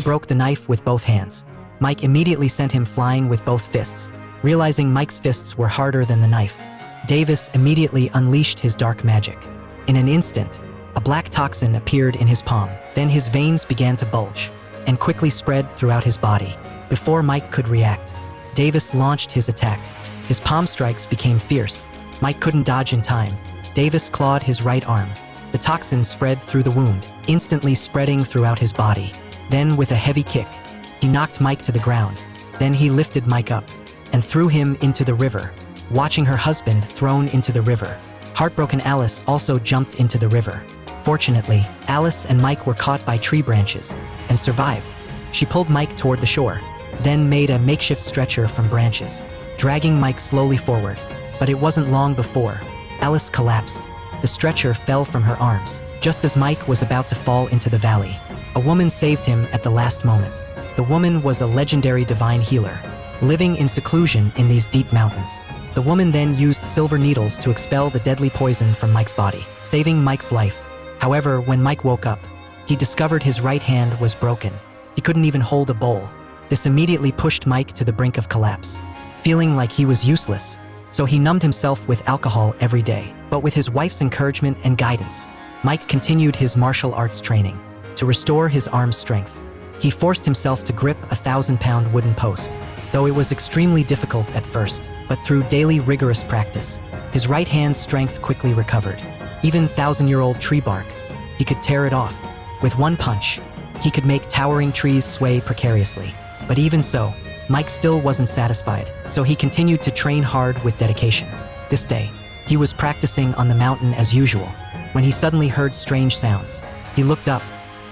broke the knife with both hands. Mike immediately sent him flying with both fists, realizing Mike's fists were harder than the knife. Davis immediately unleashed his dark magic. In an instant, a black toxin appeared in his palm. Then his veins began to bulge and quickly spread throughout his body. Before Mike could react, Davis launched his attack. His palm strikes became fierce. Mike couldn't dodge in time. Davis clawed his right arm. The toxin spread through the wound, instantly spreading throughout his body. Then, with a heavy kick, he knocked Mike to the ground. Then he lifted Mike up and threw him into the river, watching her husband thrown into the river. Heartbroken Alice also jumped into the river. Fortunately, Alice and Mike were caught by tree branches and survived. She pulled Mike toward the shore, then made a makeshift stretcher from branches, dragging Mike slowly forward. But it wasn't long before Alice collapsed. The stretcher fell from her arms. Just as Mike was about to fall into the valley, a woman saved him at the last moment. The woman was a legendary divine healer, living in seclusion in these deep mountains. The woman then used silver needles to expel the deadly poison from Mike's body, saving Mike's life. However, when Mike woke up, he discovered his right hand was broken. He couldn't even hold a bowl. This immediately pushed Mike to the brink of collapse, feeling like he was useless. So he numbed himself with alcohol every day. But with his wife's encouragement and guidance, Mike continued his martial arts training. To restore his arm's strength, he forced himself to grip a 1,000-pound wooden post, though it was extremely difficult at first. But through daily rigorous practice, his right hand's strength quickly recovered. Even 1,000-year-old tree bark, he could tear it off. With one punch, he could make towering trees sway precariously. But even so, Mike still wasn't satisfied, so he continued to train hard with dedication. This day, he was practicing on the mountain as usual, when he suddenly heard strange sounds. He looked up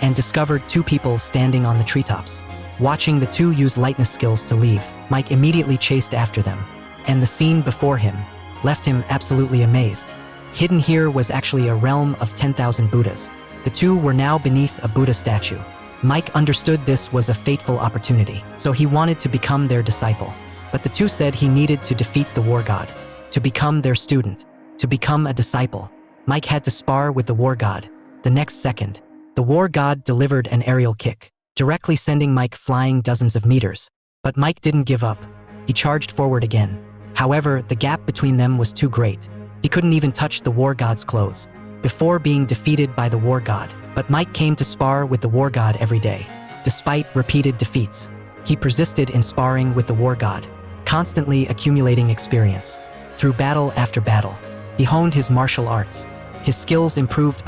and discovered two people standing on the treetops. Watching the two use lightness skills to leave, Mike immediately chased after them, and the scene before him left him absolutely amazed. Hidden here was actually a realm of 10,000 Buddhas. The two were now beneath a Buddha statue. Mike understood this was a fateful opportunity, so he wanted to become their disciple. But the two said he needed to defeat the war god, to become their student, to become a disciple. Mike had to spar with the war god. The next second, the war god delivered an aerial kick, directly sending Mike flying dozens of meters. But Mike didn't give up. He charged forward again. However, the gap between them was too great. He couldn't even touch the war god's clothes before being defeated by the war god. But Mike came to spar with the war god every day. Despite repeated defeats, he persisted in sparring with the war god, constantly accumulating experience. Through battle after battle, he honed his martial arts. His skills improved